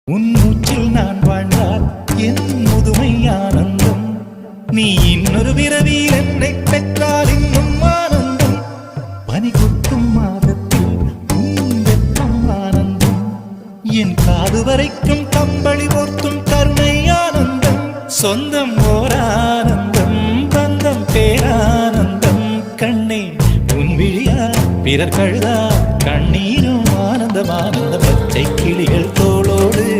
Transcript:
உன் மூச்சில் நான் வாழ்ந்தால் என் முதுமை ஆனந்தம். நீ இன்னொரு பிறவியில் என்னை பெற்றால் இன்னும் ஆனந்தம். பனி கொட்டும் மாதத்தில் உன் வெப்பம் ஆனந்தம். என் காது வரைக்கும் கம்பளி போர்த்தும் கருணை ஆனந்தம். சொந்தம் ஓர் ஆனந்தம், பந்தம் பேரானந்தம். கண்ணே உன் விழியா பிறர் கழுதா கண்ணீரும் ஆனந்தம் ஆனந்த. பச்சை கிளிகள் தோளோடு